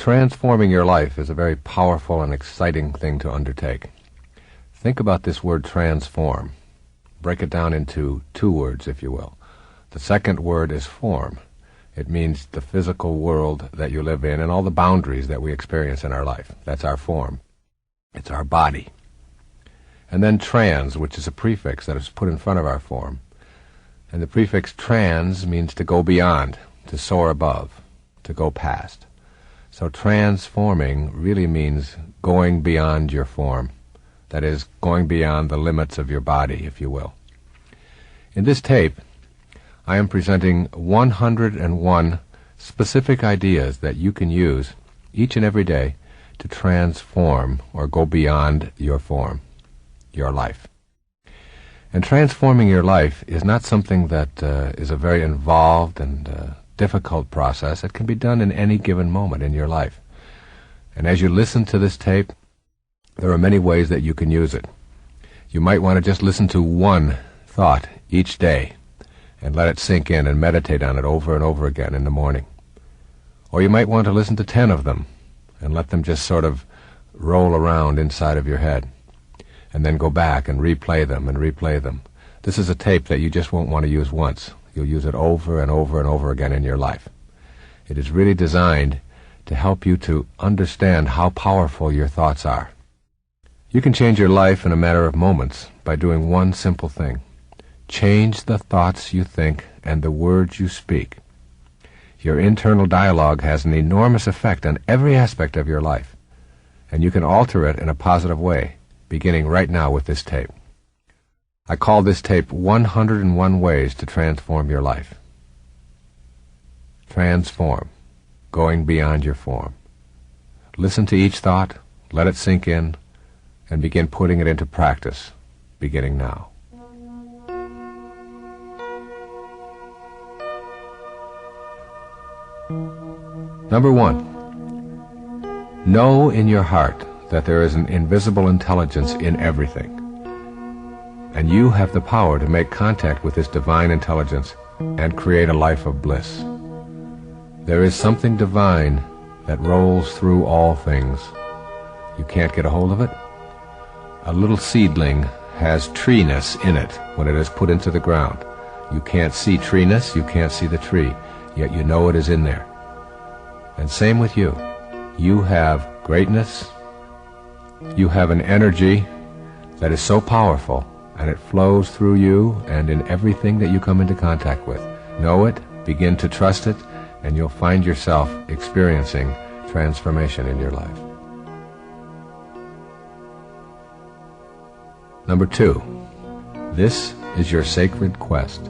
Transforming your life is a very powerful and exciting thing to undertake. Think about this word transform. Break it down into two words, if you will. The second word is form. It means the physical world that you live in and all the boundaries that we experience in our life. That's our form. It's our body. And then trans, which is a prefix that is put in front of our form. And the prefix trans means to go beyond, to soar above, to go past. So transforming really means going beyond your form. That is, going beyond the limits of your body, if you will. In this tape, I am presenting 101 specific ideas that you can use each and every day to transform or go beyond your form, your life. And transforming your life is not something that is a very involved and difficult process. It can be done in any given moment in your life. And as you listen to this tape, there are many ways that you can use it. You might want to just listen to one thought each day and let it sink in and meditate on it over and over again in the morning. Or you might want to listen to 10 of them and let them just sort of roll around inside of your head, and then go back and replay them and replay them. This is a tape that you just won't want to use once. You'll use it over and over and over again in your life. It is really designed to help you to understand how powerful your thoughts are. You can change your life in a matter of moments by doing one simple thing. Change the thoughts you think and the words you speak. Your internal dialogue has an enormous effect on every aspect of your life, and you can alter it in a positive way, beginning right now with this tape. I call this tape 101 Ways to Transform Your Life. Transform, going beyond your form. Listen to each thought, let it sink in, and begin putting it into practice, beginning now. Number 1. Know in your heart that there is an invisible intelligence in everything, and you have the power to make contact with this divine intelligence and create a life of bliss. There is something divine that rolls through all things. You can't get a hold of it? A little seedling has treeness in it when it is put into the ground. You can't see treeness, you can't see the tree, yet you know it is in there. And same with you. You have greatness. You have an energy that is so powerful, and it flows through you and in everything that you come into contact with. Know it, begin to trust it, and you'll find yourself experiencing transformation in your life. Number 2, this is your sacred quest.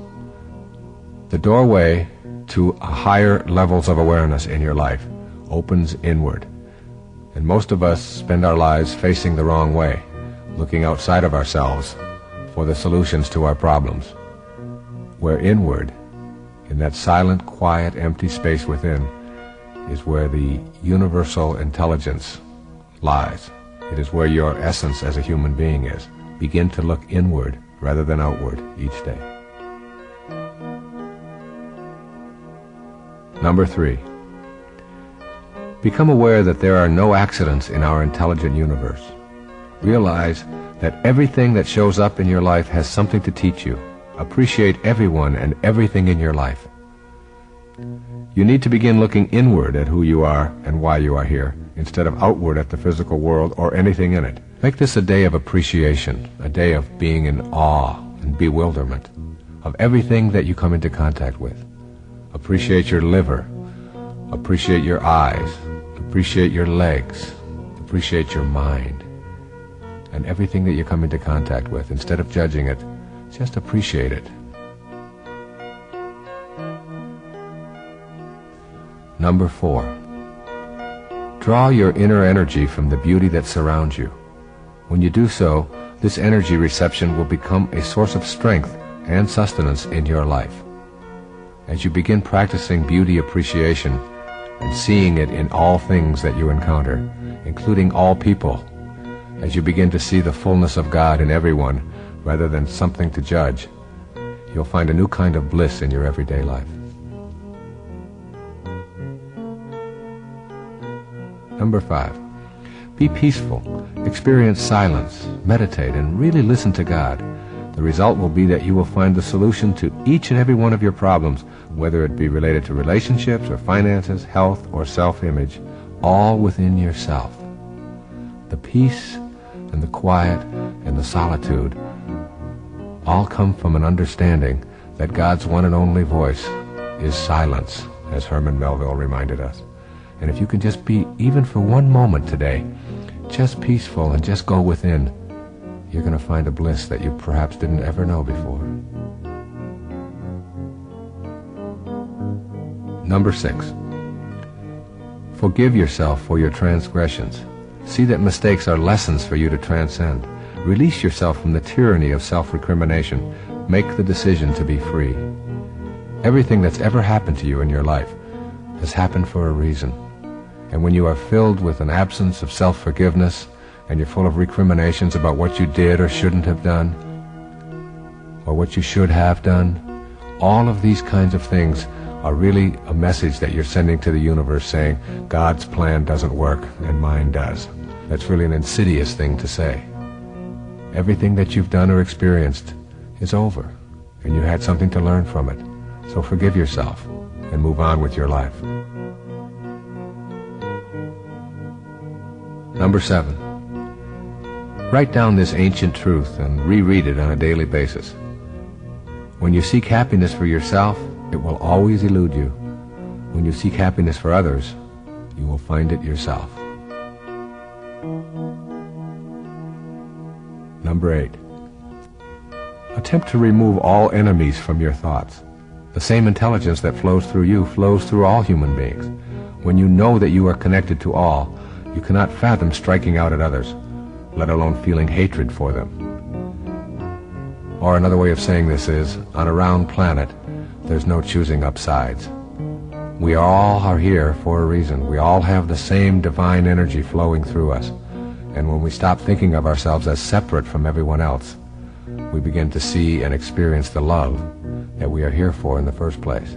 The doorway to higher levels of awareness in your life opens inward. And most of us spend our lives facing the wrong way, looking outside of ourselves for the solutions to our problems. Where inward, in that silent, quiet, empty space within, is where the universal intelligence lies. It is where your essence as a human being is. Begin to look inward rather than outward each day. Number 3. Become aware that there are no accidents in our intelligent universe. Realize that everything that shows up in your life has something to teach you. Appreciate everyone and everything in your life. You need to begin looking inward at who you are and why you are here, instead of outward at the physical world or anything in it. Make this a day of appreciation, a day of being in awe and bewilderment of everything that you come into contact with. Appreciate your liver, appreciate your eyes, appreciate your legs, appreciate your mind, and everything that you come into contact with. Instead of judging it, just appreciate it. Number 4. Draw your inner energy from the beauty that surrounds you. When you do so, this energy reception will become a source of strength and sustenance in your life. As you begin practicing beauty appreciation and seeing it in all things that you encounter, including all people, as you begin to see the fullness of God in everyone rather than something to judge, you'll find a new kind of bliss in your everyday life. Number 5. Be peaceful. Experience silence. Meditate and really listen to God. The result will be that you will find the solution to each and every one of your problems, whether it be related to relationships or finances, health or self-image, all within yourself. The peace and the quiet and the solitude all come from an understanding that God's one and only voice is silence, as Herman Melville reminded us. And if you can just be, even for one moment today, just peaceful and just go within, you're going to find a bliss that you perhaps didn't ever know before. Number 6. Forgive yourself for your transgressions. See that mistakes are lessons for you to transcend. Release yourself from the tyranny of self-recrimination. Make the decision to be free. Everything that's ever happened to you in your life has happened for a reason. And when you are filled with an absence of self-forgiveness and you're full of recriminations about what you did or shouldn't have done, or what you should have done, all of these kinds of things are really a message that you're sending to the universe saying, God's plan doesn't work and mine does. That's really an insidious thing to say. Everything that you've done or experienced is over, and you had something to learn from it. So forgive yourself and move on with your life. Number 7. Write down this ancient truth and reread it on a daily basis. When you seek happiness for yourself, it will always elude you. When you seek happiness for others, you will find it yourself. Number 8. Attempt to remove all enemies from your thoughts. The same intelligence that flows through you flows through all human beings. When you know that you are connected to all, you cannot fathom striking out at others, let alone feeling hatred for them. Or another way of saying this is, on a round planet, there's no choosing up sides. We all are here for a reason. We all have the same divine energy flowing through us. And when we stop thinking of ourselves as separate from everyone else, we begin to see and experience the love that we are here for in the first place.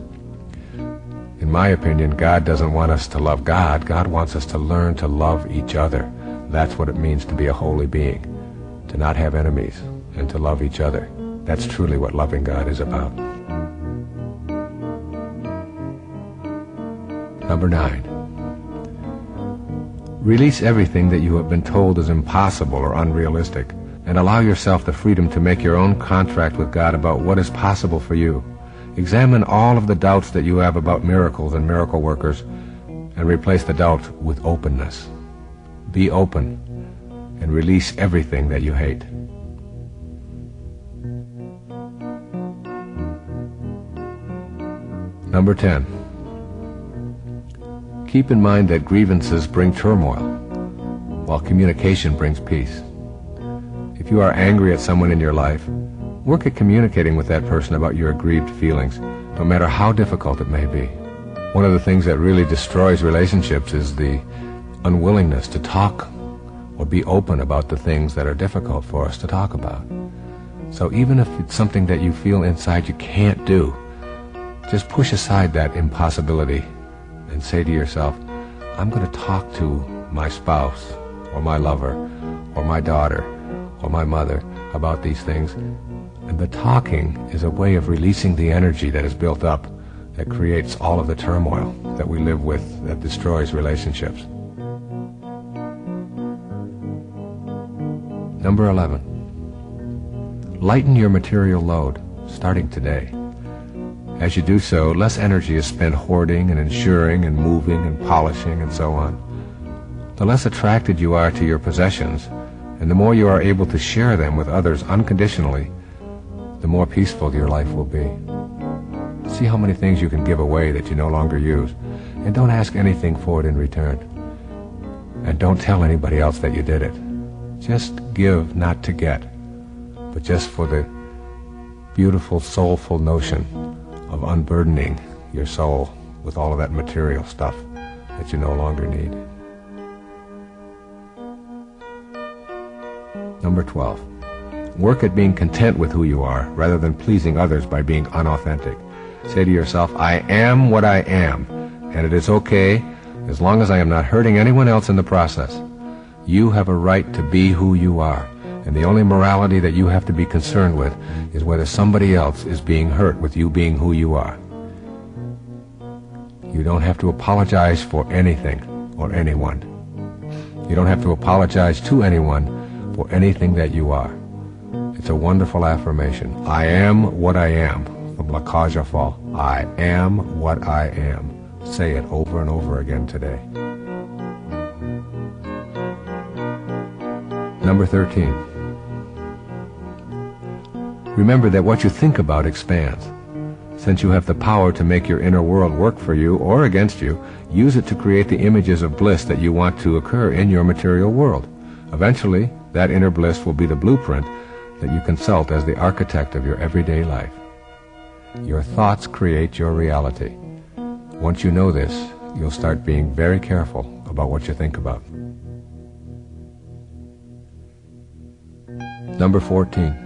In my opinion, God doesn't want us to love God. God wants us to learn to love each other. That's what it means to be a holy being, to not have enemies and to love each other. That's truly what loving God is about. Number 9. Release everything that you have been told is impossible or unrealistic, and allow yourself the freedom to make your own contract with God about what is possible for you. Examine all of the doubts that you have about miracles and miracle workers, and replace the doubt with openness. Be open, and release everything that you hate. Number 10. Keep in mind that grievances bring turmoil, while communication brings peace. If you are angry at someone in your life, work at communicating with that person about your aggrieved feelings, no matter how difficult it may be. One of the things that really destroys relationships is the unwillingness to talk or be open about the things that are difficult for us to talk about. So even if it's something that you feel inside you can't do, just push aside that impossibility and say to yourself, I'm going to talk to my spouse or my lover or my daughter or my mother about these things. And the talking is a way of releasing the energy that is built up that creates all of the turmoil that we live with that destroys relationships. Number 11. Lighten your material load, starting today. As you do so, less energy is spent hoarding and insuring and moving and polishing and so on. The less attracted you are to your possessions, and the more you are able to share them with others unconditionally, the more peaceful your life will be. See how many things you can give away that you no longer use, and don't ask anything for it in return. And don't tell anybody else that you did it. Just give, not to get, but just for the beautiful, soulful notion of unburdening your soul with all of that material stuff that you no longer need. Number 12. Work at being content with who you are, rather than pleasing others by being unauthentic. Say to yourself, I am what I am, and it is okay as long as I am not hurting anyone else in the process. You have a right to be who you are, and the only morality that you have to be concerned with is whether somebody else is being hurt with you being who you are. You don't have to apologize for anything or anyone. You don't have to apologize to anyone for anything that you are. It's a wonderful affirmation. I am what I am, from La Cage aux Folles. I am what I am. Say it over and over again today. Number 13. Remember that what you think about expands. Since you have the power to make your inner world work for you or against you, use it to create the images of bliss that you want to occur in your material world. Eventually, that inner bliss will be the blueprint that you consult as the architect of your everyday life. Your thoughts create your reality. Once you know this, you'll start being very careful about what you think about. Number 14.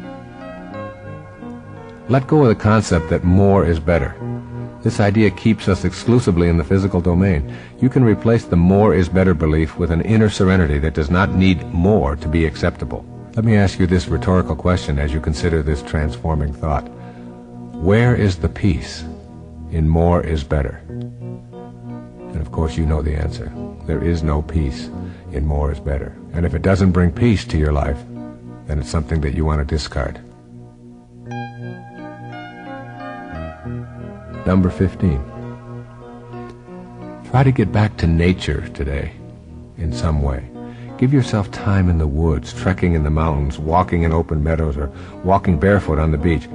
Let go of the concept that more is better. This idea keeps us exclusively in the physical domain. You can replace the more is better belief with an inner serenity that does not need more to be acceptable. Let me ask you this rhetorical question as you consider this transforming thought. Where is the peace in more is better? And of course you know the answer. There is no peace in more is better. And if it doesn't bring peace to your life, then it's something that you want to discard. Number 15. Try to get back to nature today in some way. Give yourself time in the woods, trekking in the mountains, walking in open meadows, or walking barefoot on the beach.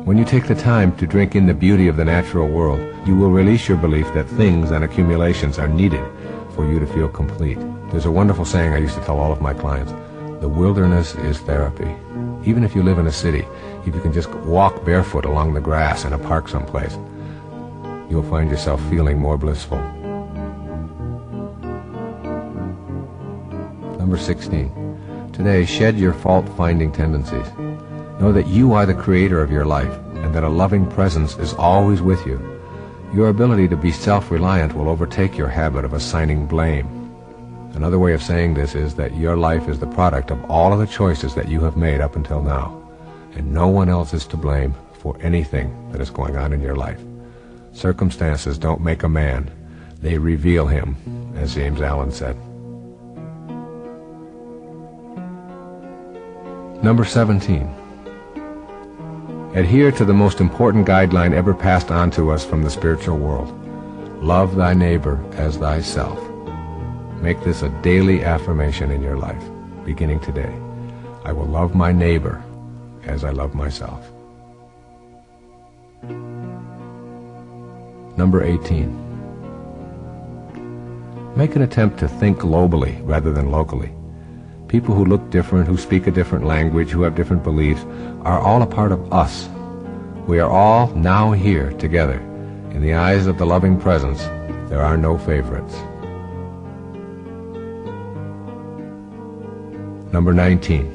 When you take the time to drink in the beauty of the natural world, you will release your belief that things and accumulations are needed for you to feel complete. There's a wonderful saying I used to tell all of my clients. The wilderness is therapy. Even if you live in a city, if you can just walk barefoot along the grass in a park someplace, you'll find yourself feeling more blissful. Number 16. Today, shed your fault-finding tendencies. Know that you are the creator of your life and that a loving presence is always with you. Your ability to be self-reliant will overtake your habit of assigning blame. Another way of saying this is that your life is the product of all of the choices that you have made up until now, and no one else is to blame for anything that is going on in your life. Circumstances don't make a man, they reveal him, as James Allen said. Number 17. Adhere to the most important guideline ever passed on to us from the spiritual world. Love thy neighbor as thyself. Make this a daily affirmation in your life, beginning today. I will love my neighbor as I love myself. Number 18. Make an attempt to think globally rather than locally. People who look different, who speak a different language, who have different beliefs, are all a part of us. We are all now here together. In the eyes of the loving presence, there are no favorites. Number 19.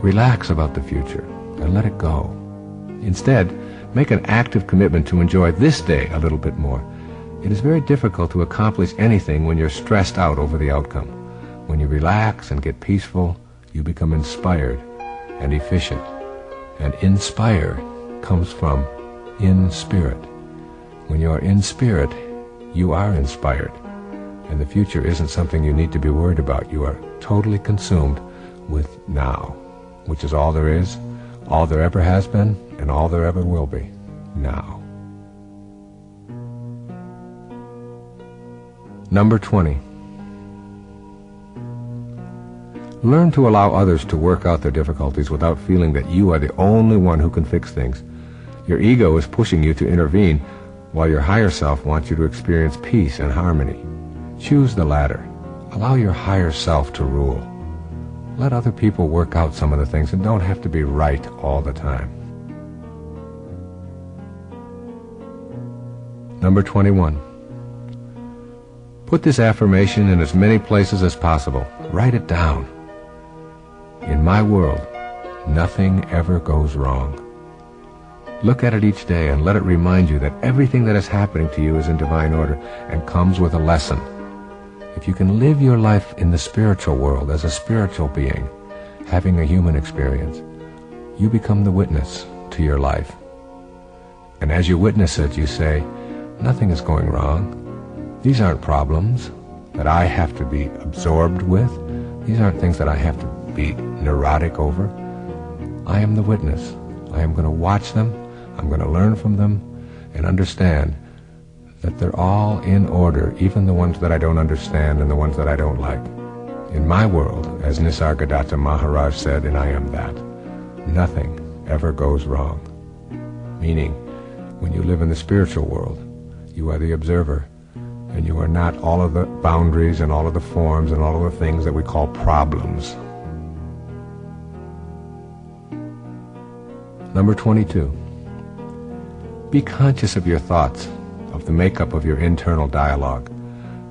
Relax about the future and let it go. Instead, make an active commitment to enjoy this day a little bit more. It is very difficult to accomplish anything when you're stressed out over the outcome. When you relax and get peaceful, you become inspired and efficient. And inspire comes from in spirit. When you are in spirit, you are inspired. And the future isn't something you need to be worried about. You are totally consumed with now, which is all there is, all there ever has been, and all there ever will be. Now. Number 20. Learn to allow others to work out their difficulties without feeling that you are the only one who can fix things. Your ego is pushing you to intervene, while your higher self wants you to experience peace and harmony. Choose the latter. Allow your higher self to rule. Let other people work out some of the things and don't have to be right all the time. Number 21. Put this affirmation in as many places as possible. Write it down. In my world, nothing ever goes wrong. Look at it each day and let it remind you that everything that is happening to you is in divine order and comes with a lesson. If you can live your life in the spiritual world as a spiritual being, having a human experience, you become the witness to your life. And as you witness it, you say, nothing is going wrong. These aren't problems that I have to be absorbed with. These aren't things that I have to be neurotic over. I am the witness. I am going to watch them. I'm going to learn from them and understand that they're all in order, even the ones that I don't understand and the ones that I don't like. In my world, as Nisargadatta Maharaj said, and I am that, nothing ever goes wrong. Meaning, when you live in the spiritual world, you are the observer, and you are not all of the boundaries and all of the forms and all of the things that we call problems. Number 22. Be conscious of your thoughts, of the makeup of your internal dialogue.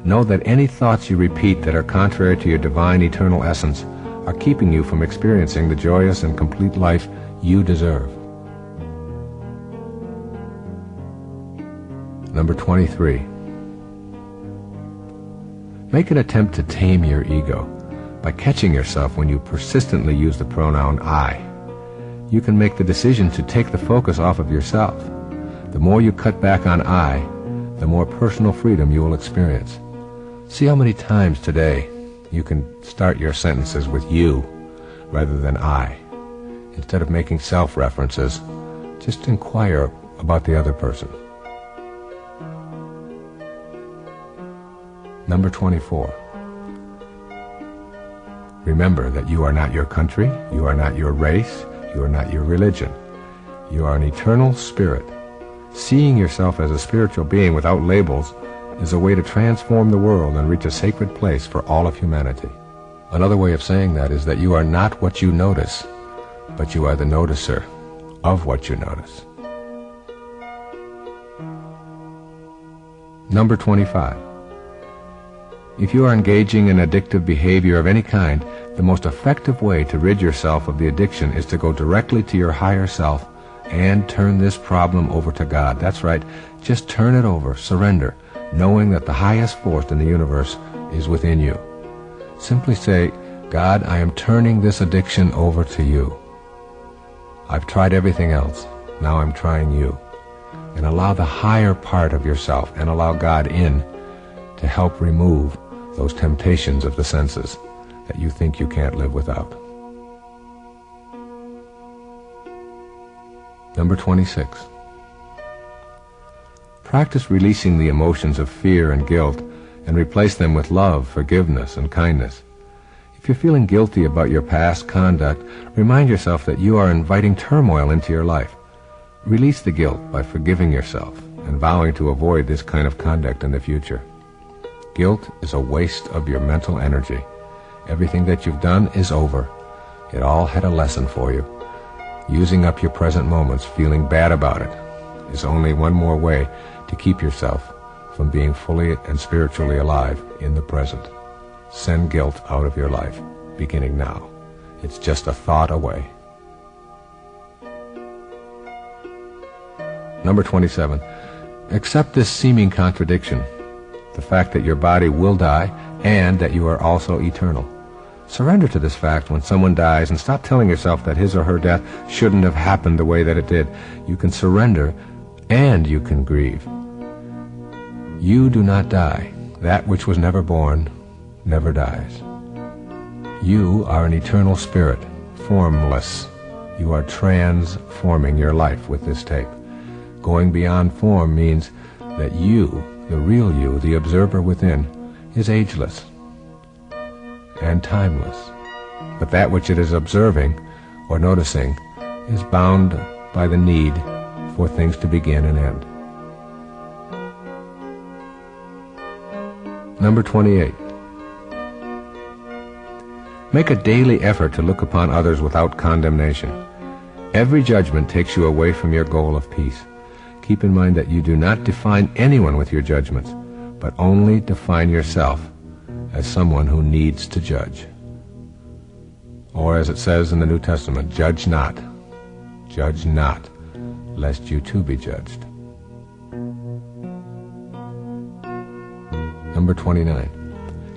Know that any thoughts you repeat that are contrary to your divine eternal essence are keeping you from experiencing the joyous and complete life you deserve. Number 23. Make an attempt to tame your ego by catching yourself when you persistently use the pronoun I. You can make the decision to take the focus off of yourself. The more you cut back on I, the more personal freedom you will experience. See how many times today you can start your sentences with you rather than I. Instead of making self-references, just inquire about the other person. Number 24. Remember that you are not your country, you are not your race, you are not your religion. You are an eternal spirit. Seeing yourself as a spiritual being without labels is a way to transform the world and reach a sacred place for all of humanity. Another way of saying that is that you are not what you notice, but you are the noticer of what you notice. Number 25. If you are engaging in addictive behavior of any kind, the most effective way to rid yourself of the addiction is to go directly to your higher self and turn this problem over to God. That's right, just turn it over, surrender, knowing that the highest force in the universe is within you. Simply say, God, I am turning this addiction over to you. I've tried everything else, now I'm trying you. And allow the higher part of yourself and allow God in to help remove those temptations of the senses that you think you can't live without. Number 26. Practice releasing the emotions of fear and guilt and replace them with love, forgiveness, and kindness. If you're feeling guilty about your past conduct, remind yourself that you are inviting turmoil into your life. Release the guilt by forgiving yourself and vowing to avoid this kind of conduct in the future. Guilt is a waste of your mental energy. Everything that you've done is over. It all had a lesson for you. Using up your present moments, feeling bad about it, is only one more way to keep yourself from being fully and spiritually alive in the present. Send guilt out of your life, beginning now. It's just a thought away. Number 27. Accept this seeming contradiction, the fact that your body will die and that you are also eternal. Surrender to this fact when someone dies and stop telling yourself that his or her death shouldn't have happened the way that it did. You can surrender and you can grieve. You do not die. That which was never born never dies. You are an eternal spirit, formless. You are transforming your life with this tape. Going beyond form means that you, the real you, the observer within, is ageless and timeless. But that which it is observing or noticing is bound by the need for things to begin and end. Number 28. Make a daily effort to look upon others without condemnation. Every judgment takes you away from your goal of peace. Keep in mind that you do not define anyone with your judgments, but only define yourself as someone who needs to judge. Or as it says in the New Testament, judge not. Judge not, lest you too be judged. Number 29.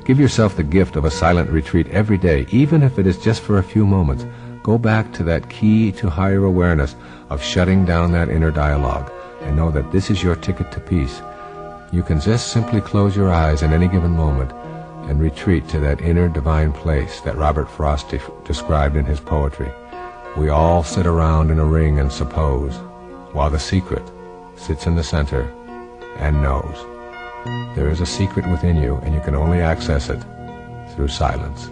Give yourself the gift of a silent retreat every day, even if it is just for a few moments. Go back to that key to higher awareness of shutting down that inner dialogue, and know that this is your ticket to peace. You can just simply close your eyes in any given moment and retreat to that inner divine place that Robert Frost described in his poetry. We all sit around in a ring and suppose, while the secret sits in the center and knows. There is a secret within you, and you can only access it through silence.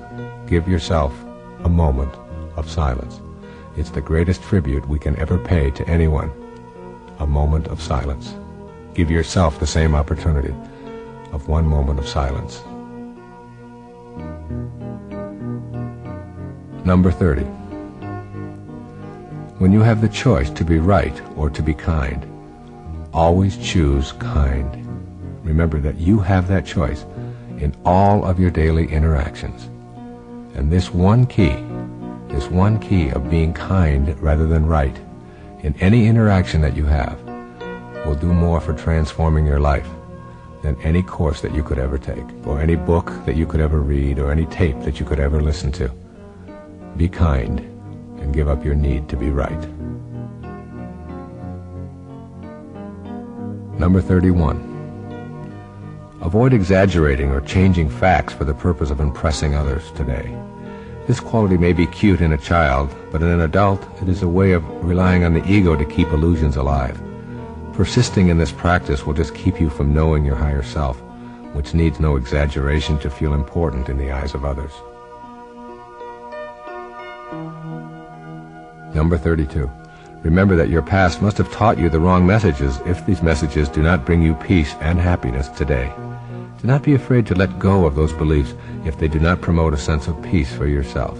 Give yourself a moment of silence. It's the greatest tribute we can ever pay to anyone. A moment of silence. Give yourself the same opportunity of one moment of silence. Number 30. When you have the choice to be right or to be kind, always choose kind. Remember that you have that choice in all of your daily interactions. And this one key of being kind rather than right in any interaction that you have will do more for transforming your life than any course that you could ever take, or any book that you could ever read, or any tape that you could ever listen to. Be kind and give up your need to be right. Number 31. Avoid exaggerating or changing facts for the purpose of impressing others today. This quality may be cute in a child, but in an adult, it is a way of relying on the ego to keep illusions alive. Persisting in this practice will just keep you from knowing your higher self, which needs no exaggeration to feel important in the eyes of others. Number 32. Remember that your past must have taught you the wrong messages if these messages do not bring you peace and happiness today. Do not be afraid to let go of those beliefs if they do not promote a sense of peace for yourself.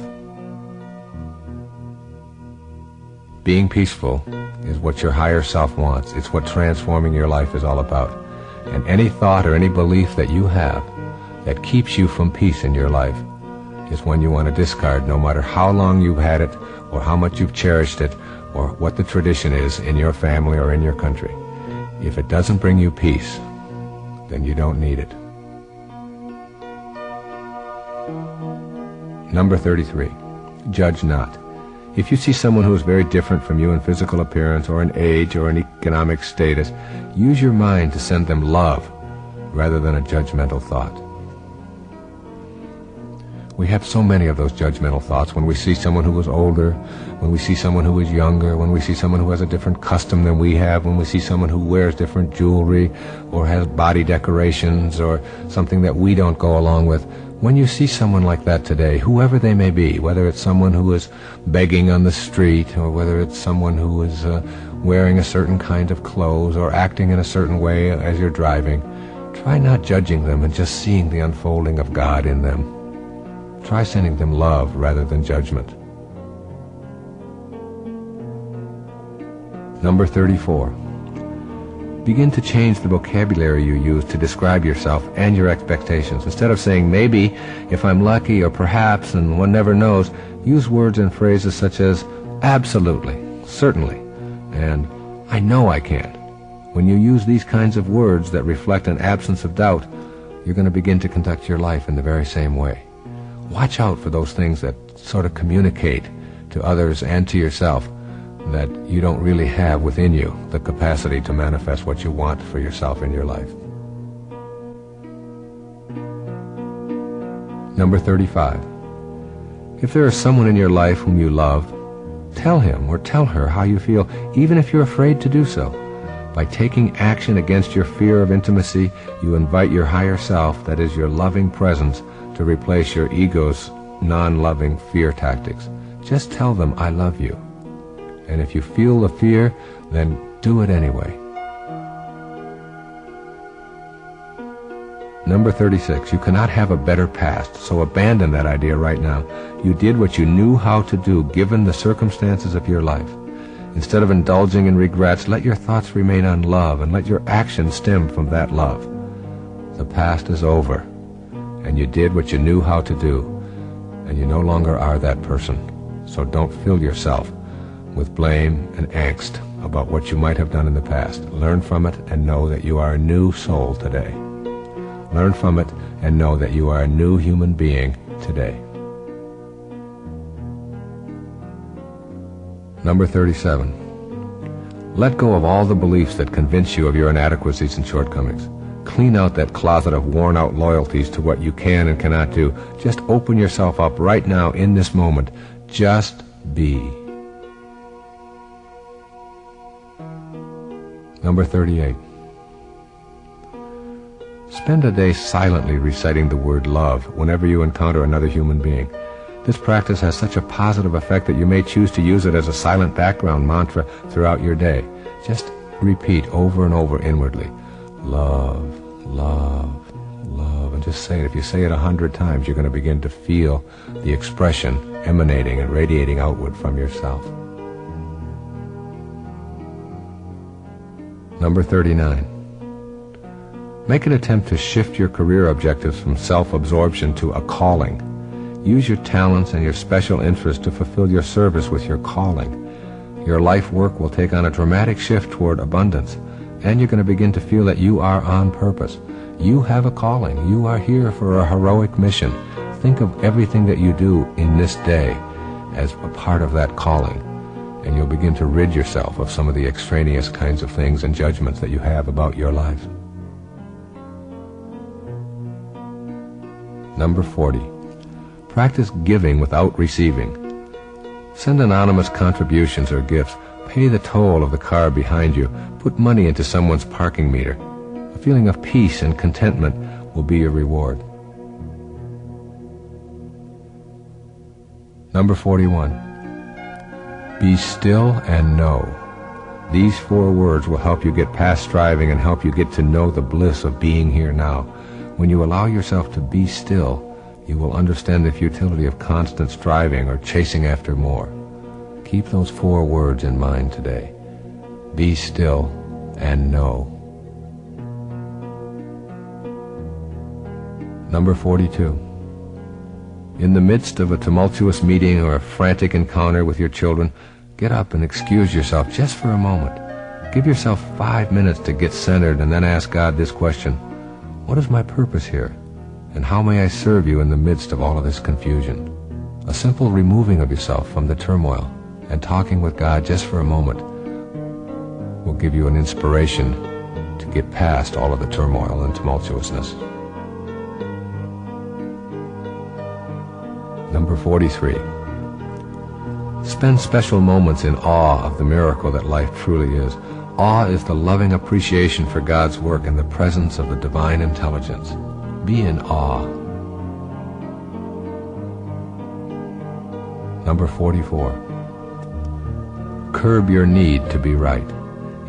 Being peaceful is what your higher self wants. It's what transforming your life is all about. And any thought or any belief that you have that keeps you from peace in your life is one you want to discard, no matter how long you've had it or how much you've cherished it or what the tradition is in your family or in your country. If it doesn't bring you peace, then you don't need it. Number 33. Judge not. If you see someone who is very different from you in physical appearance or in age or in economic status, use your mind to send them love rather than a judgmental thought. We have so many of those judgmental thoughts when we see someone who is older, when we see someone who is younger, when we see someone who has a different custom than we have, when we see someone who wears different jewelry or has body decorations or something that we don't go along with. When you see someone like that today, whoever they may be, whether it's someone who is begging on the street or whether it's someone who is wearing a certain kind of clothes or acting in a certain way as you're driving, try not judging them and just seeing the unfolding of God in them. Try sending them love rather than judgment. Number 34. Begin to change the vocabulary you use to describe yourself and your expectations. Instead of saying maybe, if I'm lucky, or perhaps, and one never knows, use words and phrases such as absolutely, certainly, and I know I can. When you use these kinds of words that reflect an absence of doubt, you're going to begin to conduct your life in the very same way. Watch out for those things that sort of communicate to others and to yourself that you don't really have within you the capacity to manifest what you want for yourself in your life. Number 35. If there is someone in your life whom you love, tell him or tell her how you feel, even if you're afraid to do so. By taking action against your fear of intimacy, you invite your higher self, that is your loving presence, to replace your ego's non-loving fear tactics. Just tell them, I love you. And if you feel the fear, then do it anyway. Number 36. You cannot have a better past, so abandon that idea right now. You did what you knew how to do given the circumstances of your life. Instead of indulging in regrets, let your thoughts remain on love and let your actions stem from that love. The past is over, and you did what you knew how to do, and you no longer are that person. So don't fill yourself with blame and angst about what you might have done in the past. Learn from it and know that you are a new soul today. Learn from it and know that you are a new human being today. Number 37. Let go of all the beliefs that convince you of your inadequacies and shortcomings. Clean out that closet of worn-out loyalties to what you can and cannot do. Just open yourself up right now in this moment. Just be. Number 38. Spend a day silently reciting the word love whenever you encounter another human being. This practice has such a positive effect that you may choose to use it as a silent background mantra throughout your day. Just repeat over and over inwardly, love, love, love, and just say it. If you say it 100 times, you're going to begin to feel the expression emanating and radiating outward from yourself. Number 39. Make an attempt to shift your career objectives from self-absorption to a calling. Use your talents and your special interests to fulfill your service with your calling. Your life work will take on a dramatic shift toward abundance, and you're going to begin to feel that you are on purpose. You have a calling. You are here for a heroic mission. Think of everything that you do in this day as a part of that calling, and you'll begin to rid yourself of some of the extraneous kinds of things and judgments that you have about your life. Number 40. Practice giving without receiving. Send anonymous contributions or gifts. Pay the toll of the car behind you. Put money into someone's parking meter. A feeling of peace and contentment will be your reward. Number 41. Be still and know. These 4 words will help you get past striving and help you get to know the bliss of being here now. When you allow yourself to be still, you will understand the futility of constant striving or chasing after more. Keep those 4 words in mind today. Be still and know. Number 42. In the midst of a tumultuous meeting or a frantic encounter with your children, get up and excuse yourself just for a moment. Give yourself 5 minutes to get centered and then ask God this question: what is my purpose here? And how may I serve you in the midst of all of this confusion? A simple removing of yourself from the turmoil and talking with God just for a moment will give you an inspiration to get past all of the turmoil and tumultuousness. Number 43. Spend special moments in awe of the miracle that life truly is. Awe is the loving appreciation for God's work in the presence of the divine intelligence. Be in awe. Number 44. Curb your need to be right.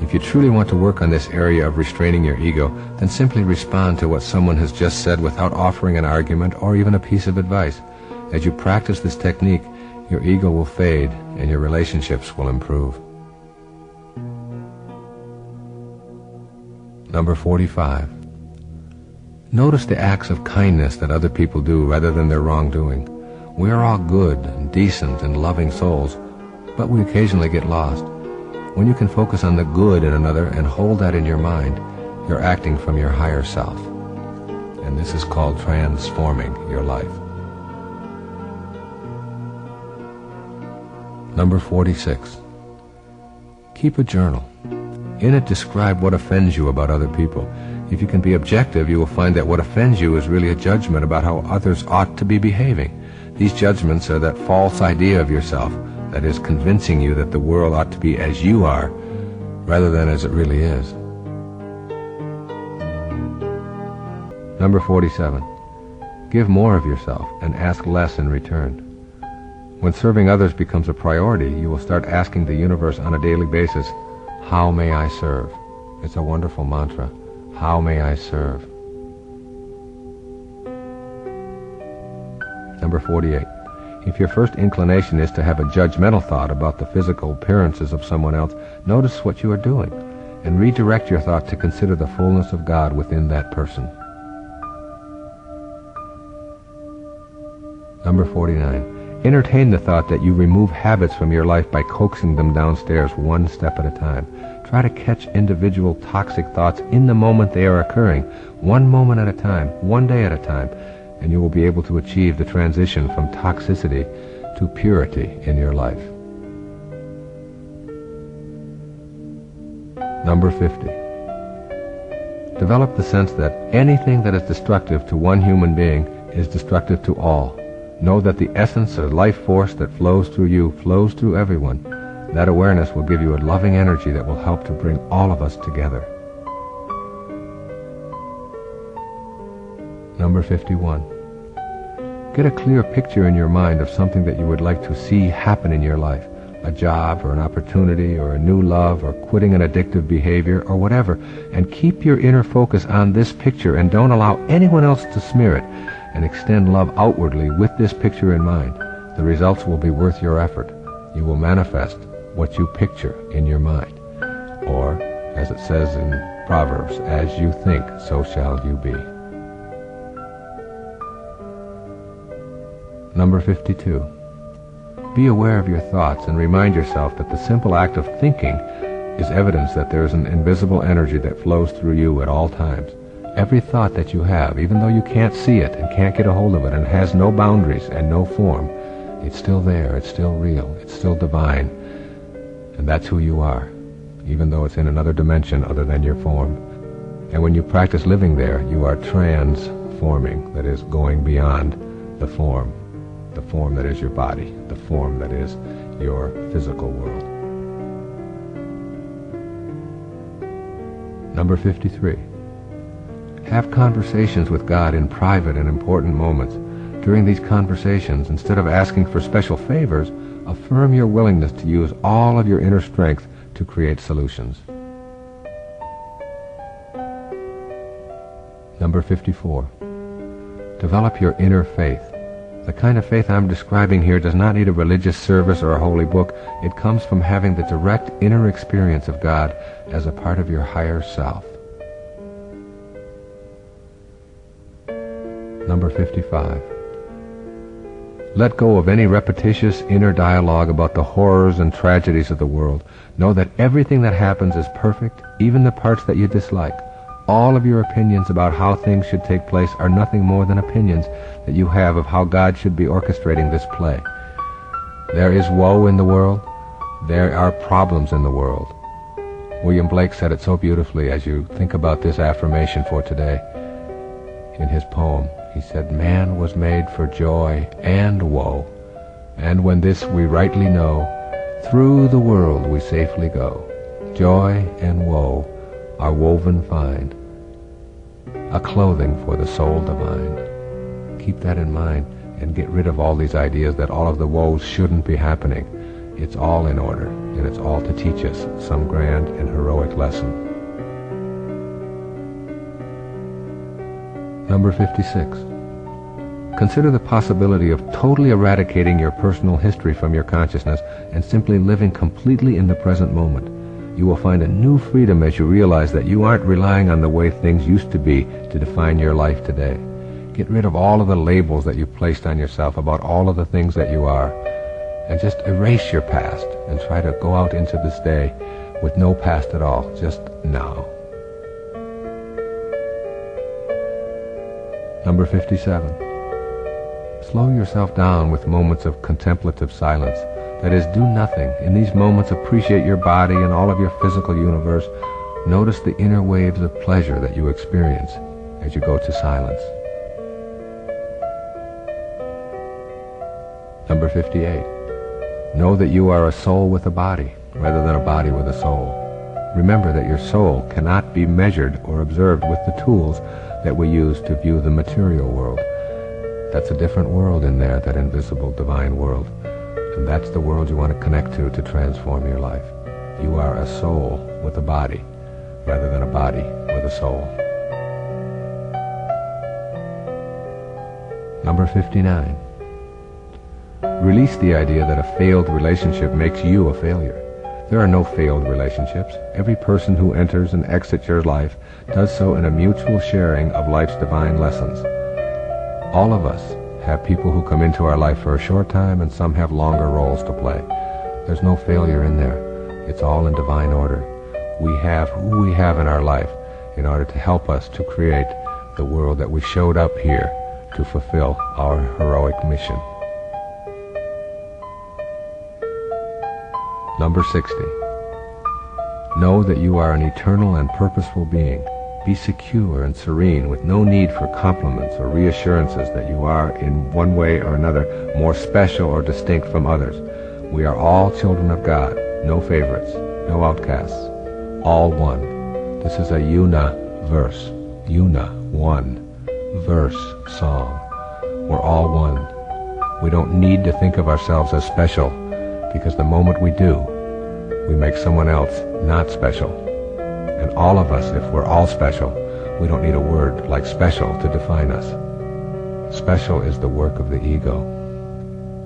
If you truly want to work on this area of restraining your ego, then simply respond to what someone has just said without offering an argument or even a piece of advice. As you practice this technique, your ego will fade and your relationships will improve. Number 45. Notice the acts of kindness that other people do rather than their wrongdoing. We are all good and decent and loving souls, but we occasionally get lost. When you can focus on the good in another and hold that in your mind, you're acting from your higher self. And this is called transforming your life. Number 46. Keep a journal. In it, describe what offends you about other people. If you can be objective, you will find that what offends you is really a judgment about how others ought to be behaving. These judgments are that false idea of yourself that is convincing you that the world ought to be as you are rather than as it really is. Number 47. Give more of yourself and ask less in return. When serving others becomes a priority, you will start asking the universe on a daily basis, how may I serve? It's a wonderful mantra. How may I serve? Number 48. If your first inclination is to have a judgmental thought about the physical appearances of someone else, notice what you are doing and redirect your thought to consider the fullness of God within that person. Number 49. Entertain the thought that you remove habits from your life by coaxing them downstairs one step at a time. Try to catch individual toxic thoughts in the moment they are occurring, one moment at a time, one day at a time, and you will be able to achieve the transition from toxicity to purity in your life. Number 50. Develop the sense that anything that is destructive to one human being is destructive to all. Know that the essence of life force that flows through you flows through everyone. That awareness will give you a loving energy that will help to bring all of us together. Number 51. Get a clear picture in your mind of something that you would like to see happen in your life. A job or an opportunity or a new love or quitting an addictive behavior or whatever, and keep your inner focus on this picture and don't allow anyone else to smear it, and extend love outwardly with this picture in mind. The results will be worth your effort. You will manifest what you picture in your mind. Or, as it says in Proverbs, as you think, so shall you be. Number 52. Be aware of your thoughts and remind yourself that the simple act of thinking is evidence that there is an invisible energy that flows through you at all times. Every thought that you have, even though you can't see it and can't get a hold of it and has no boundaries and no form, it's still there, it's still real, it's still divine. And that's who you are, even though it's in another dimension other than your form. And when you practice living there, you are transforming, that is, going beyond the form that is your body, the form that is your physical world. Number 53. Have conversations with God in private and important moments. During these conversations, instead of asking for special favors, affirm your willingness to use all of your inner strength to create solutions. Number 54. Develop your inner faith. The kind of faith I'm describing here does not need a religious service or a holy book. It comes from having the direct inner experience of God as a part of your higher self. Number 55. Let go of any repetitious inner dialogue about the horrors and tragedies of the world. Know that everything that happens is perfect, even the parts that you dislike. All of your opinions about how things should take place are nothing more than opinions that you have of how God should be orchestrating this play. There is woe in the world. There are problems in the world. William Blake said it so beautifully as you think about this affirmation for today. In his poem, he said, "Man was made for joy and woe, and when this we rightly know, through the world we safely go. Joy and woe are woven fine, a clothing for the soul divine." Keep that in mind and get rid of all these ideas that all of the woes shouldn't be happening. It's all in order, and it's all to teach us some grand and heroic lesson. Number 56. Consider the possibility of totally eradicating your personal history from your consciousness and simply living completely in the present moment. You will find a new freedom as you realize that you aren't relying on the way things used to be to define your life today. Get rid of all of the labels that you placed on yourself about all of the things that you are, and just erase your past and try to go out into this day with no past at all, just now. Number 57. Slow yourself down with moments of contemplative silence. That is, do nothing. In these moments, appreciate your body and all of your physical universe. Notice the inner waves of pleasure that you experience as you go to silence. Number 58. Know that you are a soul with a body, rather than a body with a soul. Remember that your soul cannot be measured or observed with the tools that we use to view the material world. That's a different world in there, that invisible divine world. And that's the world you want to connect to transform your life. You are a soul with a body, rather than a body with a soul. Number 59. Release the idea that a failed relationship makes you a failure. There are no failed relationships. Every person who enters and exits your life does so in a mutual sharing of life's divine lessons. All of us have people who come into our life for a short time, and some have longer roles to play. There's no failure in there. It's all in divine order. We have who we have in our life in order to help us to create the world that we showed up here to fulfill our heroic mission. Number 60. Know that you are an eternal and purposeful being. Be secure and serene with no need for compliments or reassurances that you are, in one way or another, more special or distinct from others. We are all children of God, no favorites, no outcasts, all one. This is a una-verse, one-verse song. We're all one. We don't need to think of ourselves as special, because the moment we do, we make someone else not special. And all of us, if we're all special, we don't need a word like special to define us. Special is the work of the ego.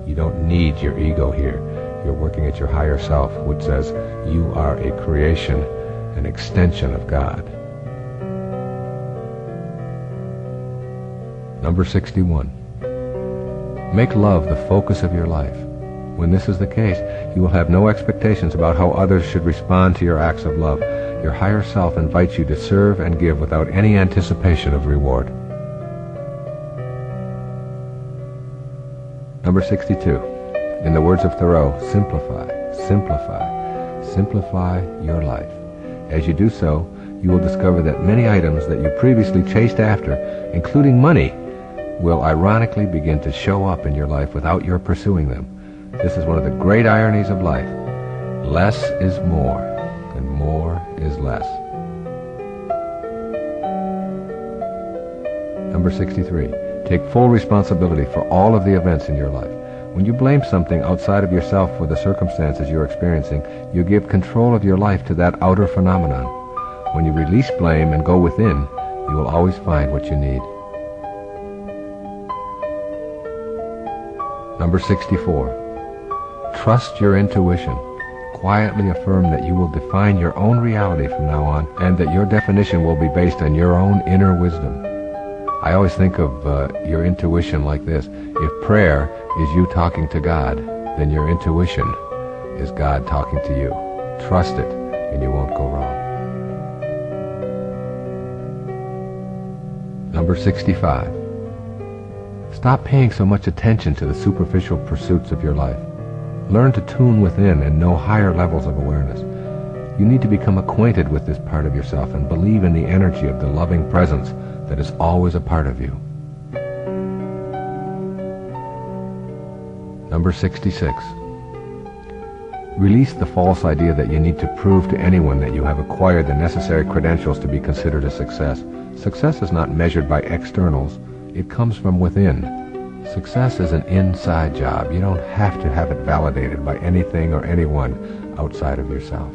You don't need your ego here. You're working at your higher self, which says you are a creation, an extension of God. Number 61. Make love the focus of your life. When this is the case, you will have no expectations about how others should respond to your acts of love. Your higher self invites you to serve and give without any anticipation of reward. Number 62. In the words of Thoreau, simplify, simplify, simplify your life. As you do so, you will discover that many items that you previously chased after, including money, will ironically begin to show up in your life without your pursuing them. This is one of the great ironies of life. Less is more, and more is less. Number 63. Take full responsibility for all of the events in your life. When you blame something outside of yourself for the circumstances you're experiencing, you give control of your life to that outer phenomenon. When you release blame and go within, you will always find what you need. Number 64. Trust your intuition. Quietly affirm that you will define your own reality from now on, and that your definition will be based on your own inner wisdom. I always think of your intuition like this. If prayer is you talking to God, then your intuition is God talking to you. Trust it, and you won't go wrong. Number 65. Stop paying so much attention to the superficial pursuits of your life. Learn to tune within and know higher levels of awareness. You need to become acquainted with this part of yourself and believe in the energy of the loving presence that is always a part of you. Number 66. Release the false idea that you need to prove to anyone that you have acquired the necessary credentials to be considered a success. Success is not measured by externals. It comes from within. Success is an inside job. You don't have to have it validated by anything or anyone outside of yourself.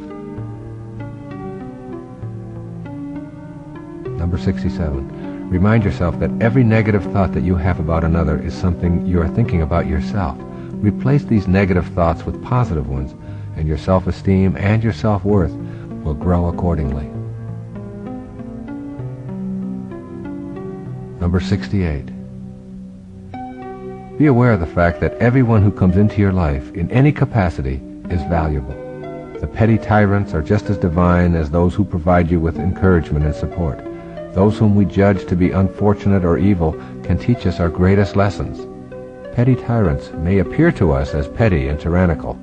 Number 67. Remind yourself that every negative thought that you have about another is something you are thinking about yourself. Replace these negative thoughts with positive ones, and your self-esteem and your self-worth will grow accordingly. Number 68. Be aware of the fact that everyone who comes into your life in any capacity is valuable. The petty tyrants are just as divine as those who provide you with encouragement and support. Those whom we judge to be unfortunate or evil can teach us our greatest lessons. Petty tyrants may appear to us as petty and tyrannical,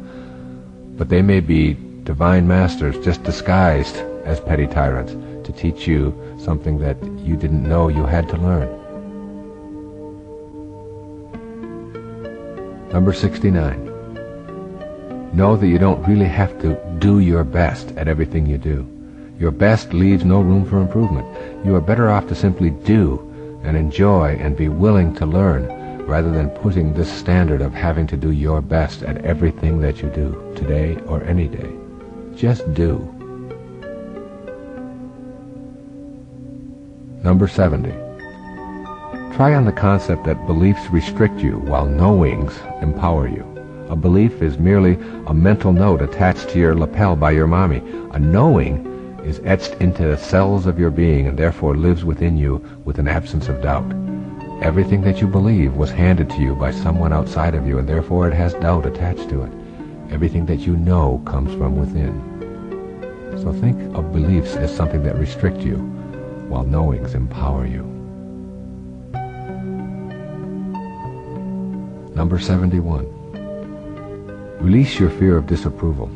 but they may be divine masters just disguised as petty tyrants to teach you something that you didn't know you had to learn. Number 69. Know that you don't really have to do your best at everything you do. Your best leaves no room for improvement. You are better off to simply do and enjoy and be willing to learn, rather than putting this standard of having to do your best at everything that you do, today or any day. Just do. Number 70. Try on the concept that beliefs restrict you while knowings empower you. A belief is merely a mental note attached to your lapel by your mommy. A knowing is etched into the cells of your being and therefore lives within you with an absence of doubt. Everything that you believe was handed to you by someone outside of you, and therefore it has doubt attached to it. Everything that you know comes from within. So think of beliefs as something that restrict you, while knowings empower you. Number 71. Release your fear of disapproval.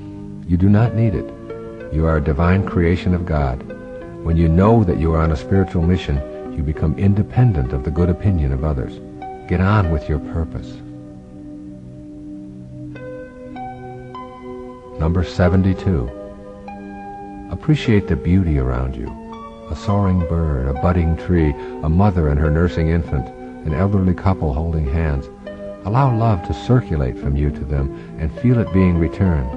You do not need it. You are a divine creation of God. When you know that you are on a spiritual mission, you become independent of the good opinion of others. Get on with your purpose. Number 72. Appreciate the beauty around you. A soaring bird, a budding tree, a mother and her nursing infant, an elderly couple holding hands. Allow love to circulate from you to them and feel it being returned.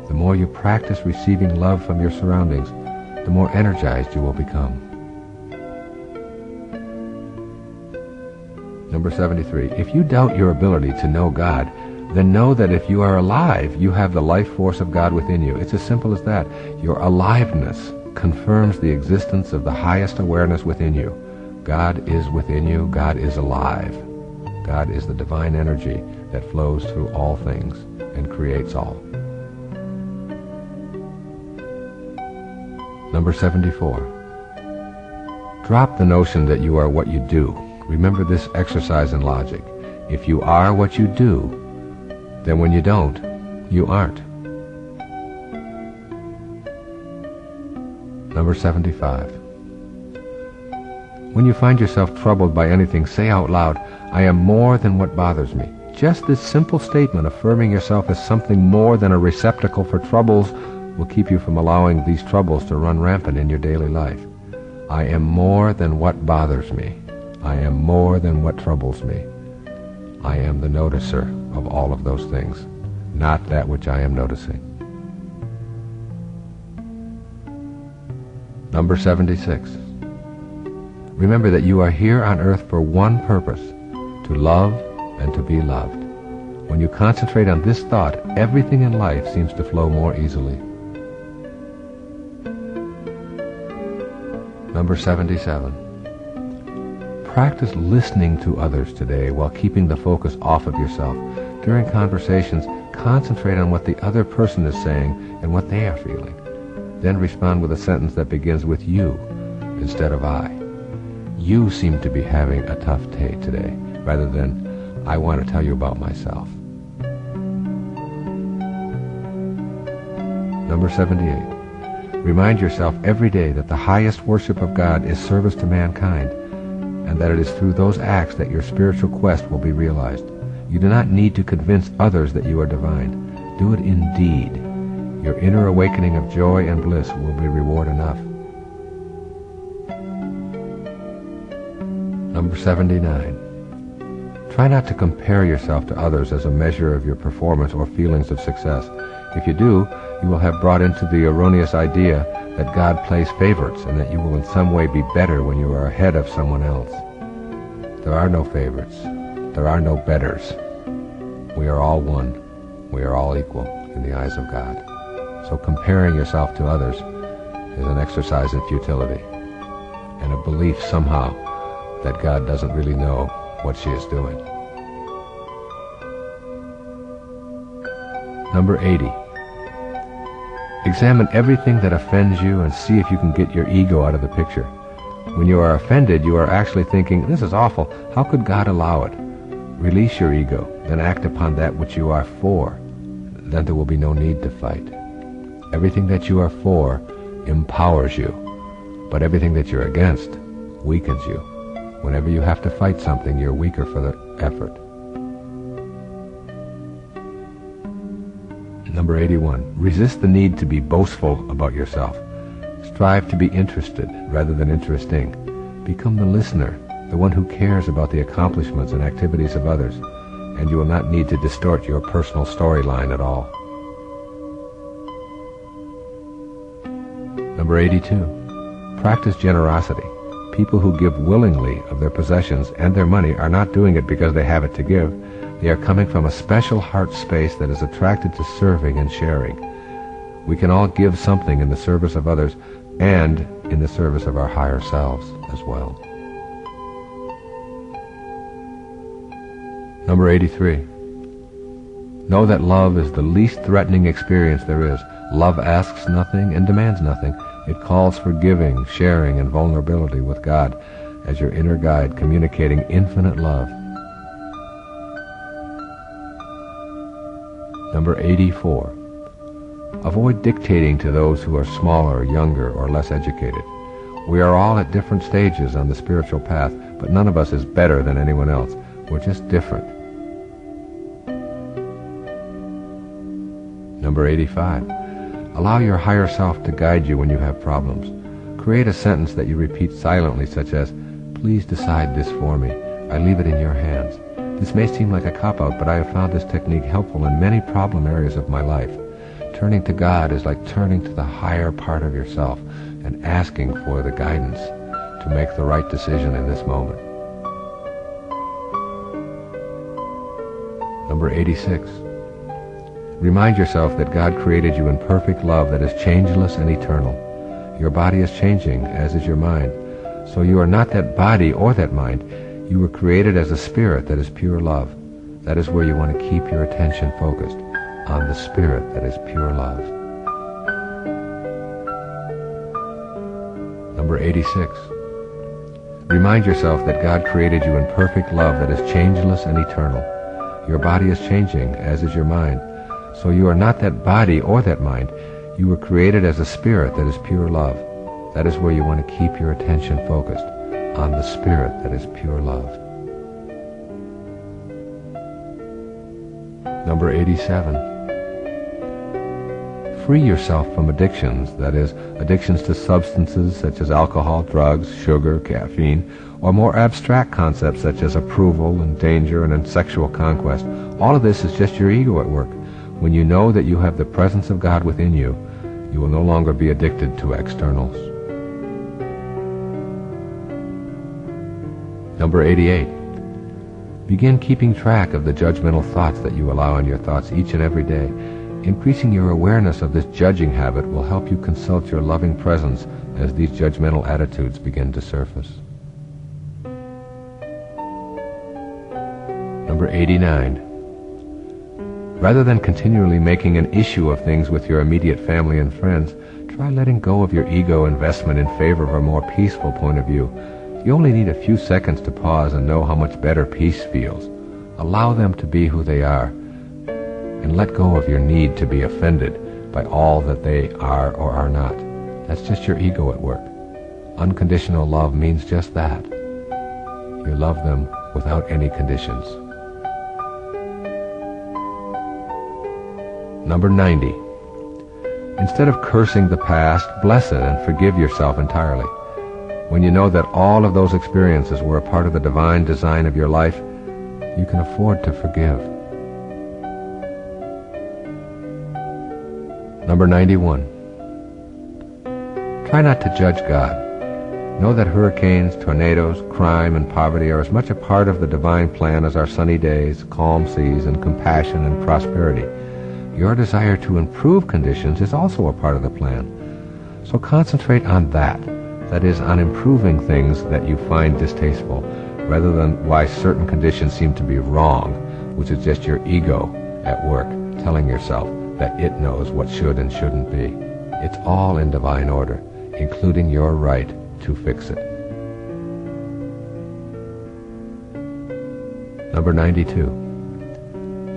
The more you practice receiving love from your surroundings, the more energized you will become. Number 73. If you doubt your ability to know God, then know that if you are alive, you have the life force of God within you. It's as simple as that. Your aliveness confirms the existence of the highest awareness within you. God is within you. God is alive. God is the divine energy that flows through all things and creates all. Number 74. Drop the notion that you are what you do. Remember this exercise in logic. If you are what you do, then when you don't, you aren't. Number 75. When you find yourself troubled by anything, say out loud, I am more than what bothers me. Just this simple statement, affirming yourself as something more than a receptacle for troubles, will keep you from allowing these troubles to run rampant in your daily life. I am more than what bothers me. I am more than what troubles me. I am the noticer of all of those things, not that which I am noticing. Number 76. Remember that you are here on earth for one purpose, to love and to be loved. When you concentrate on this thought, everything in life seems to flow more easily. Number 77. Practice listening to others today while keeping the focus off of yourself. During conversations, concentrate on what the other person is saying and what they are feeling. Then respond with a sentence that begins with you instead of I. You seem to be having a tough day today, rather than I want to tell you about myself. Number 78. Remind yourself every day that the highest worship of God is service to mankind, and that it is through those acts that your spiritual quest will be realized. You do not need to convince others that you are divine. Do it in deed. Your inner awakening of joy and bliss will be reward enough. Number 79. Try not to compare yourself to others as a measure of your performance or feelings of success. If you do, you will have brought into the erroneous idea that God plays favorites and that you will in some way be better when you are ahead of someone else. There are no favorites. There are no betters. We are all one. We are all equal in the eyes of God. So comparing yourself to others is an exercise in futility and a belief somehow that God doesn't really know what she is doing. Number 80. Examine everything that offends you and see if you can get your ego out of the picture. When you are offended, you are actually thinking, this is awful. How could God allow it? Release your ego, then act upon that which you are for. Then there will be no need to fight. Everything that you are for empowers you, but everything that you're against weakens you. Whenever you have to fight something, you're weaker for the effort. Number 81. Resist the need to be boastful about yourself. Strive to be interested rather than interesting. Become the listener, the one who cares about the accomplishments and activities of others, and you will not need to distort your personal storyline at all. Number 82. Practice generosity. People who give willingly of their possessions and their money are not doing it because they have it to give. They are coming from a special heart space that is attracted to serving and sharing. We can all give something in the service of others and in the service of our higher selves as well. Number 83. Know that love is the least threatening experience there is. Love asks nothing and demands nothing. It calls for giving, sharing, and vulnerability with God as your inner guide, communicating infinite love. Number 84. Avoid dictating to those who are smaller, younger, or less educated. We are all at different stages on the spiritual path, but none of us is better than anyone else. We're just different. Number 85. Allow your higher self to guide you when you have problems. Create a sentence that you repeat silently, such as, "Please decide this for me. I leave it in your hands." This may seem like a cop-out, but I have found this technique helpful in many problem areas of my life. Turning to God is like turning to the higher part of yourself and asking for the guidance to make the right decision in this moment. Number 86. Remind yourself that God created you in perfect love that is changeless and eternal. Your body is changing, as is your mind. So you are not that body or that mind. You were created as a spirit that is pure love. That is where you want to keep your attention focused, on the spirit that is pure love. Number 86. Remind yourself that God created you in perfect love that is changeless and eternal. Your body is changing, as is your mind. So you are not that body or that mind. You were created as a spirit that is pure love. That is where you want to keep your attention focused, on the spirit that is pure love. Number 87. Free yourself from addictions, that is, addictions to substances such as alcohol, drugs, sugar, caffeine, or more abstract concepts such as approval and danger and sexual conquest. All of this is just your ego at work. When you know that you have the presence of God within you, you will no longer be addicted to externals. Number 88. Begin keeping track of the judgmental thoughts that you allow in your thoughts each and every day. Increasing your awareness of this judging habit will help you consult your loving presence as these judgmental attitudes begin to surface. Number 89. Rather than continually making an issue of things with your immediate family and friends, try letting go of your ego investment in favor of a more peaceful point of view. You only need a few seconds to pause and know how much better peace feels. Allow them to be who they are, and let go of your need to be offended by all that they are or are not. That's just your ego at work. Unconditional love means just that. You love them without any conditions. Number 90. Instead of cursing the past, bless it and forgive yourself entirely. When you know that all of those experiences were a part of the divine design of your life, you can afford to forgive. Number 91. Try not to judge God. Know that hurricanes, tornadoes, crime, and poverty are as much a part of the divine plan as our sunny days, calm seas, and compassion and prosperity. Your desire to improve conditions is also a part of the plan. So concentrate on that. That is, on improving things that you find distasteful, rather than why certain conditions seem to be wrong, which is just your ego at work telling yourself that it knows what should and shouldn't be. It's all in divine order, including your right to fix it. Number 92.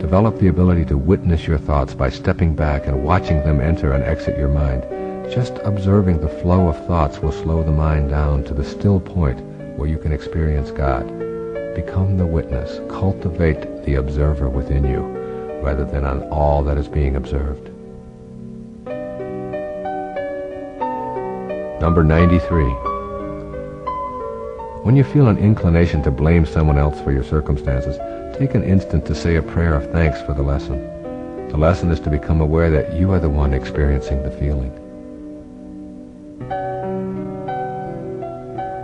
Develop the ability to witness your thoughts by stepping back and watching them enter and exit your mind. Just observing the flow of thoughts will slow the mind down to the still point where you can experience God. Become the witness. Cultivate the observer within you, rather than on all that is being observed. Number 93. When you feel an inclination to blame someone else for your circumstances, take an instant to say a prayer of thanks for the lesson. The lesson is to become aware that you are the one experiencing the feeling.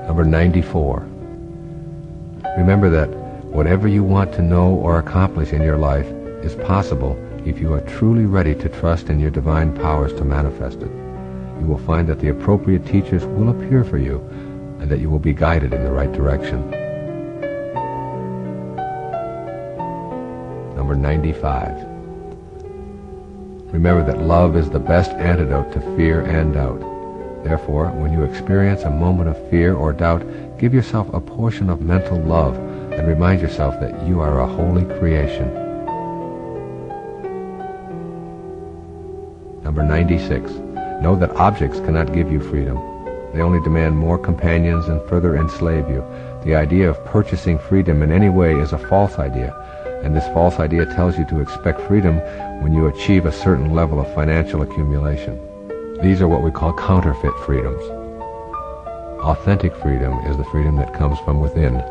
Number 94. Remember that whatever you want to know or accomplish in your life is possible if you are truly ready to trust in your divine powers to manifest it. You will find that the appropriate teachers will appear for you and that you will be guided in the right direction. Number 95. Remember that love is the best antidote to fear and doubt. Therefore, when you experience a moment of fear or doubt, give yourself a portion of mental love and remind yourself that you are a holy creation. Number 96. Know that objects cannot give you freedom. They only demand more companions and further enslave you. The idea of purchasing freedom in any way is a false idea, and this false idea tells you to expect freedom when you achieve a certain level of financial accumulation. These are what we call counterfeit freedoms. Authentic freedom is the freedom that comes from within,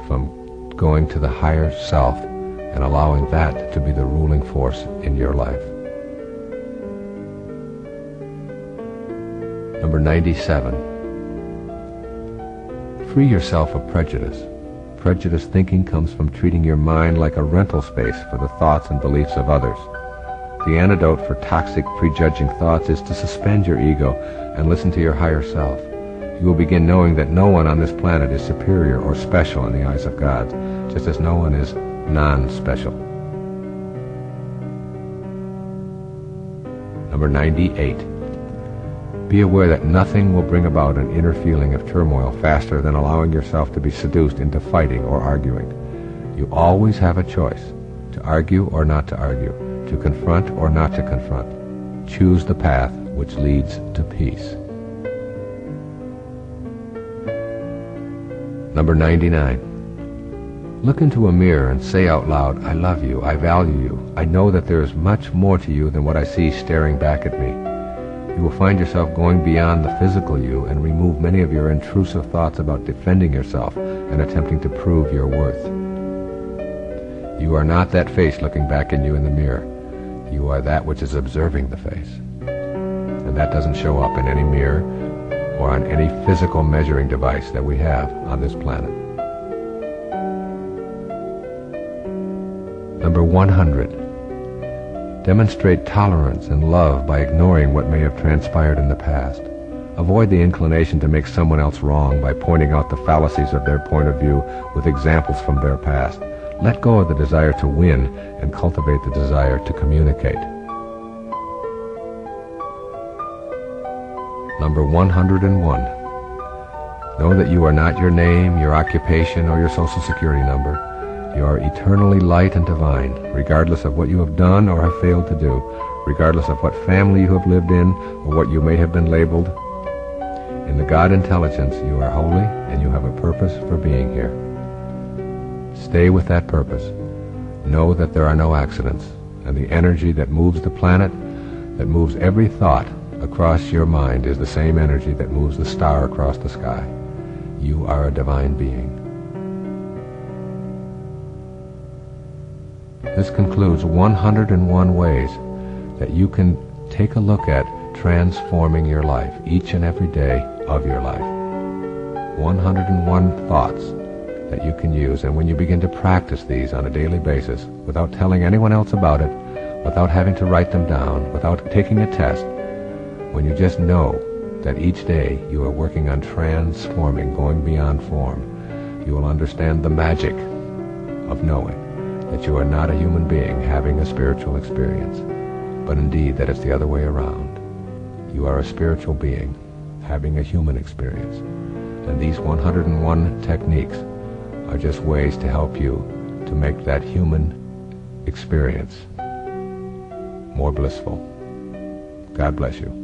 from going to the higher self and allowing that to be the ruling force in your life. Number 97. Free yourself of prejudice. Prejudice thinking comes from treating your mind like a rental space for the thoughts and beliefs of others. The antidote for toxic, prejudging thoughts is to suspend your ego and listen to your higher self. You will begin knowing that no one on this planet is superior or special in the eyes of God, just as no one is non-special. Number 98. Be aware that nothing will bring about an inner feeling of turmoil faster than allowing yourself to be seduced into fighting or arguing. You always have a choice, to argue or not to argue, to confront or not to confront. Choose the path which leads to peace. Number 99. Look into a mirror and say out loud, I love you, I value you, I know that there is much more to you than what I see staring back at me. You will find yourself going beyond the physical you and remove many of your intrusive thoughts about defending yourself and attempting to prove your worth. You are not that face looking back at you in the mirror. You are that which is observing the face. And that doesn't show up in any mirror or on any physical measuring device that we have on this planet. Number 100. Demonstrate tolerance and love by ignoring what may have transpired in the past. Avoid the inclination to make someone else wrong by pointing out the fallacies of their point of view with examples from their past. Let go of the desire to win and cultivate the desire to communicate. Number 101. Know that you are not your name, your occupation, or your social security number. You are eternally light and divine, regardless of what you have done or have failed to do, regardless of what family you have lived in or what you may have been labeled. In the God intelligence, you are holy and you have a purpose for being here. Stay with that purpose. Know that there are no accidents, and the energy that moves the planet, that moves every thought across your mind, is the same energy that moves the star across the sky. You are a divine being. This concludes 101 ways that you can take a look at transforming your life each and every day of your life. 101 thoughts that you can use, and when you begin to practice these on a daily basis without telling anyone else about it, without having to write them down, without taking a test, when you just know that each day you are working on transforming, going beyond form, you will understand the magic of knowing that you are not a human being having a spiritual experience, but indeed that it's the other way around. You are a spiritual being having a human experience. And these 101 techniques are just ways to help you to make that human experience more blissful. God bless you.